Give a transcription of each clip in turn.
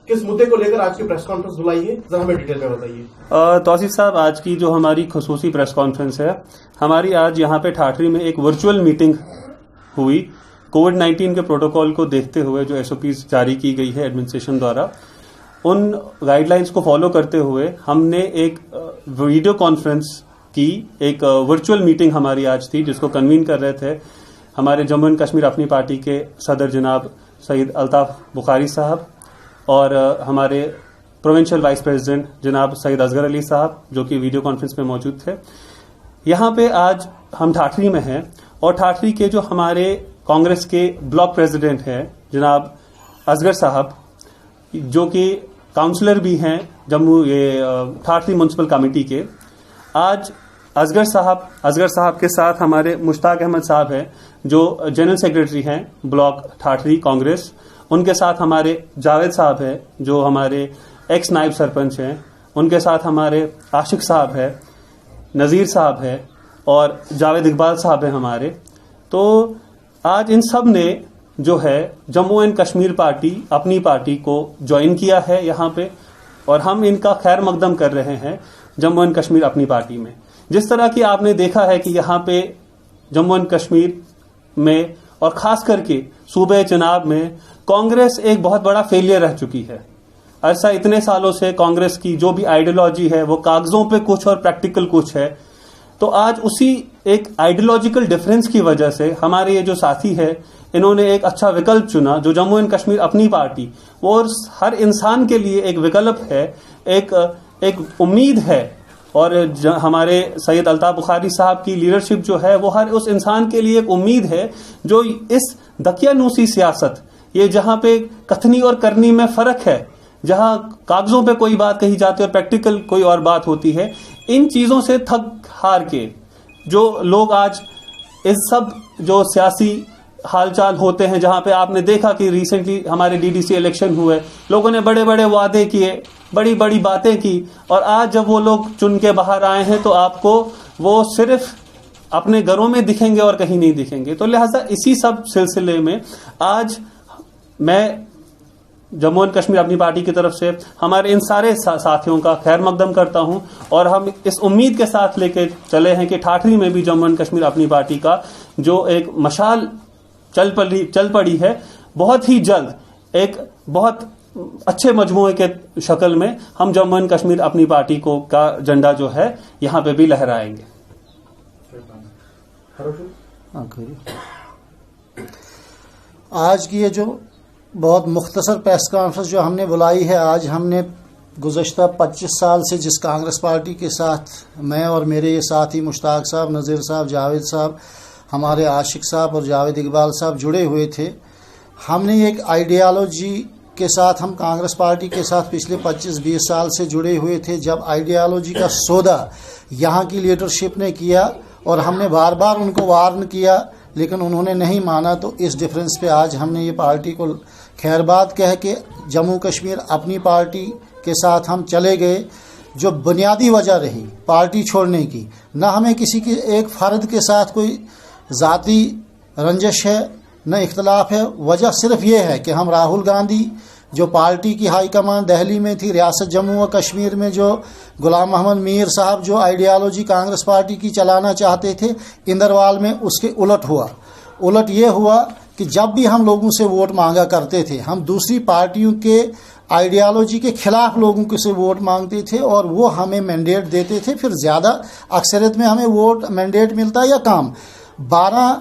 किस मुद्दे को लेकर आज की प्रेस कॉन्फ्रेंस बुलाई है, जरा हमें डिटेल में बताइए। तौसीफ साहब, आज की जो हमारी खुसूसी प्रेस कॉन्फ्रेंस है, हमारी आज यहाँ पे ठाठरी में एक वर्चुअल मीटिंग हुई। कोविड-19 के प्रोटोकॉल को देखते हुए जो एसओपीज जारी की गई है एडमिनिस्ट्रेशन द्वारा, उन गाइडलाइंस को फॉलो करते हुए हमने एक वीडियो कॉन्फ्रेंस की, एक वर्चुअल मीटिंग हमारी आज थी, जिसको कन्वीन कर रहे थे हमारे जम्मू एंड कश्मीर अपनी पार्टी के सदर जनाब सईद अल्ताफ बुखारी साहब और हमारे प्रोविंशियल वाइस प्रेसिडेंट जनाब सईद असगर अली साहब, जो कि वीडियो कॉन्फ्रेंस में मौजूद थे। यहाँ पे आज हम ठाठरी में हैं और ठाठरी के जो हमारे कांग्रेस के ब्लॉक प्रेसिडेंट हैं जनाब असगर साहब, जो कि काउंसलर भी हैं जम्मू ठाठरी म्युनिसिपल कमेटी के, आज असगर साहब के साथ हमारे मुश्ताक अहमद साहब हैं जो जनरल सेक्रेटरी हैं ब्लॉक ठाठरी कांग्रेस। उनके साथ हमारे जावेद साहब हैं जो हमारे एक्स नायब सरपंच हैं। उनके साथ हमारे आशिक साहब है, नज़ीर साहब है और जावेद इकबाल साहब हैं हमारे। तो आज इन सब ने जो है जम्मू एंड कश्मीर पार्टी अपनी पार्टी को ज्वाइन किया है यहाँ पे, और हम इनका खैर मकदम कर रहे हैं जम्मू एंड कश्मीर अपनी पार्टी में। जिस तरह की आपने देखा है कि यहाँ पे जम्मू एंड कश्मीर में और खास करके सूबे चनाब में कांग्रेस एक बहुत बड़ा फेलियर रह चुकी है। ऐसा इतने सालों से कांग्रेस की जो भी आइडियोलॉजी है वो कागजों पे कुछ और प्रैक्टिकल कुछ है। तो आज उसी एक आइडियोलॉजिकल डिफरेंस की वजह से हमारे ये जो साथी है, इन्होंने एक अच्छा विकल्प चुना जो जम्मू एंड कश्मीर अपनी पार्टी, वो हर इंसान के लिए एक विकल्प है, एक उम्मीद है। और हमारे सैयद अल्ताफ बुखारी साहब की लीडरशिप जो है वो हर उस इंसान के लिए एक उम्मीद है जो इस दकियानूसी सियासत, ये जहां पे कथनी और करनी में फर्क है, जहां कागजों पे कोई बात कही जाती है और प्रैक्टिकल कोई और बात होती है, इन चीजों से थक हार के जो लोग आज इस सब जो सियासी हालचाल होते हैं, जहां पे आपने देखा कि रिसेंटली हमारे डीडीसी इलेक्शन हुए, लोगों ने बड़े बड़े वादे किए, बड़ी बड़ी बातें की, और आज जब वो लोग चुन के बाहर आए हैं तो आपको वो सिर्फ अपने घरों में दिखेंगे और कहीं नहीं दिखेंगे। तो लिहाजा इसी सब सिलसिले में आज मैं जम्मू एंड कश्मीर अपनी पार्टी की तरफ से हमारे इन सारे साथियों का खैर मकदम करता हूं, और हम इस उम्मीद के साथ लेके चले हैं कि ठाठरी में भी जम्मू एंड कश्मीर अपनी पार्टी का जो एक मशाल चल पड़ी है, बहुत ही जल्द एक बहुत अच्छे मजमूए के शक्ल में हम जम्मू एंड कश्मीर अपनी पार्टी को का झंडा जो है यहां पे भी लहराएंगे। आज की ये जो बहुत मुख्तसर प्रेस कॉन्फ्रेंस जो हमने बुलाई है, आज हमने गुज़श्ता 25 साल से जिस कांग्रेस पार्टी के साथ मैं और मेरे ये साथी मुश्ताक साहब, नज़ीर साहब, जावेद साहब, हमारे आशिक साहब और जावेद इकबाल साहब जुड़े हुए थे, हमने एक आइडियालॉजी के साथ हम कांग्रेस पार्टी के साथ पिछले 25-20 साल से जुड़े हुए थे। जब आइडियालॉजी का सौदा यहाँ की लीडरशिप ने किया और हमने बार बार उनको वार्न किया, लेकिन उन्होंने नहीं माना, तो इस डिफरेंस पे आज हमने ये पार्टी को खैरबाद कह के जम्मू कश्मीर अपनी पार्टी के साथ हम चले गए। जो बुनियादी वजह रही पार्टी छोड़ने की, न हमें किसी के एक फ़र्द के साथ कोई ज़ाती रंजिश है न इख्तलाफ है, वजह सिर्फ ये है कि हम राहुल गांधी जो पार्टी की हाई कमान दिल्ली में थी, रियासत जम्मू व कश्मीर में जो गुलाम मोहम्मद मीर साहब जो आइडियालॉजी कांग्रेस पार्टी की चलाना चाहते थे, इंदरवाल में उसके उलट हुआ। उलट ये हुआ कि जब भी हम लोगों से वोट मांगा करते थे, हम दूसरी पार्टियों के आइडियालॉजी के खिलाफ लोगों से वोट मांगते थे और वो हमें मैंडेट देते थे। फिर ज़्यादा अक्सरियत में हमें वोट मैंडेट मिलता या कम। 12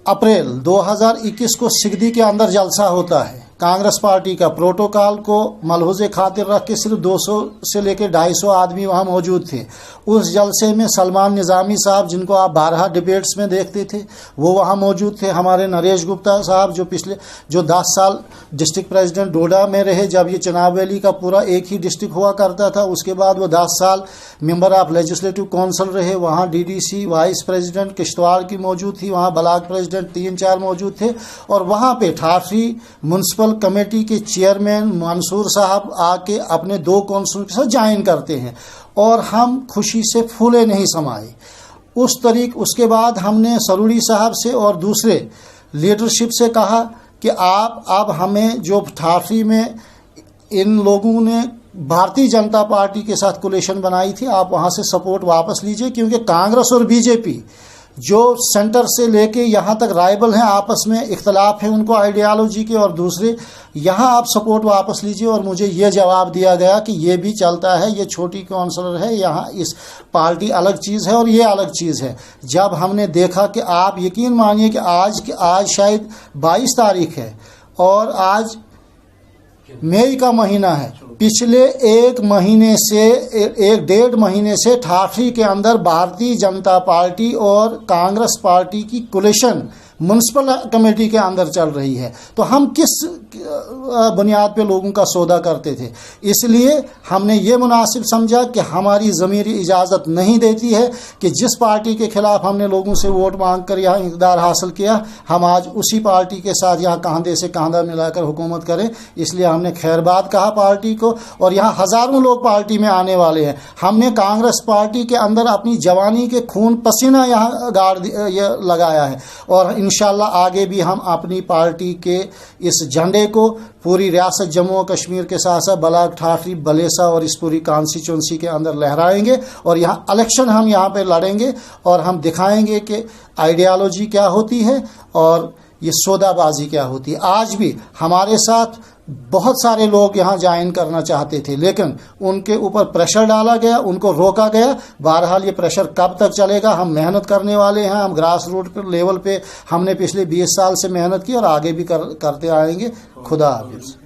अप्रैल 2021 को सिगदी के अंदर जलसा होता है कांग्रेस पार्टी का। प्रोटोकॉल को मलहूज़े खातिर रख के सिर्फ 200 से लेकर 250 आदमी वहाँ मौजूद थे। उस जलसे में सलमान निज़ामी साहब, जिनको आप 12 डिबेट्स में देखते थे, वो वहाँ मौजूद थे। हमारे नरेश गुप्ता साहब जो 10 साल डिस्ट्रिक्ट प्रेसिडेंट डोडा में रहे, जब ये चनाब वैली का पूरा एक ही डिस्ट्रिक्ट हुआ करता था। उसके बाद वो 10 साल मेंबर ऑफ लेजिस्लेटिव काउंसिल रहे। वहाँ डीडीसी वाइस प्रेसिडेंट किश्तवाड़ की मौजूद थी, वहाँ ब्लॉक प्रेसिडेंट 3-4 मौजूद थे। और वहाँ पे ठाठरी म्युनिसिपल कमेटी के चेयरमैन मंसूर साहब आके अपने 2 काउंसिल के साथ ज्वाइन करते हैं, और हम खुशी से फूले नहीं समाए। उसके बाद हमने सरूड़ी साहब से और दूसरे लीडरशिप से कहा कि आप अब हमें जो ठाठरी में इन लोगों ने भारतीय जनता पार्टी के साथ कोलिशन बनाई थी, आप वहां से सपोर्ट वापस लीजिए, क्योंकि कांग्रेस और बीजेपी जो सेंटर से लेके यहाँ तक राइवल हैं, आपस में इख्तलाफ है उनको आइडियालॉजी के, और दूसरे यहाँ आप सपोर्ट वापस लीजिए। और मुझे ये जवाब दिया गया कि ये भी चलता है, ये छोटी काउंसलर है, यहाँ इस पार्टी अलग चीज़ है और ये अलग चीज़ है। जब हमने देखा कि आप यकीन मानिए कि आज शायद 22 तारीख है और आज मई का महीना है, पिछले एक डेढ़ महीने से ठाठरी के अंदर भारतीय जनता पार्टी और कांग्रेस पार्टी की कोलिशन म्युनिसिपल कमेटी के अंदर चल रही है। तो हम किस बुनियाद पे लोगों का सौदा करते थे? इसलिए हमने ये मुनासिब समझा कि हमारी ज़मीरी इजाज़त नहीं देती है कि जिस पार्टी के खिलाफ हमने लोगों से वोट मांग कर यहाँ इक़्तिदार हासिल किया, हम आज उसी पार्टी के साथ यहाँ कंधे से कंधा मिलाकर हुकूमत करें। इसलिए हमने खैरबाद कहा पार्टी को, और यहाँ हज़ारों लोग पार्टी में आने वाले हैं। हमने कांग्रेस पार्टी के अंदर अपनी जवानी के खून पसीना यहाँ लगाया है, और इंशाल्लाह आगे भी हम अपनी पार्टी के इस झंडे को पूरी रियासत जम्मू और कश्मीर के साथ साथ बलाक, ठाठरी, बलेसा और इस पूरी कॉन्स्टिट्यूंसी के अंदर लहराएंगे। और यहाँ इलेक्शन हम यहाँ पे लड़ेंगे और हम दिखाएंगे कि आइडियालॉजी क्या होती है और ये सौदाबाजी क्या होती है। आज भी हमारे साथ बहुत सारे लोग यहाँ ज्वाइन करना चाहते थे, लेकिन उनके ऊपर प्रेशर डाला गया, उनको रोका गया। बहरहाल ये प्रेशर कब तक चलेगा? हम मेहनत करने वाले हैं, हम ग्रास रूट लेवल पे हमने पिछले 20 साल से मेहनत की और आगे भी करते आएंगे। खुदा हाफिज़।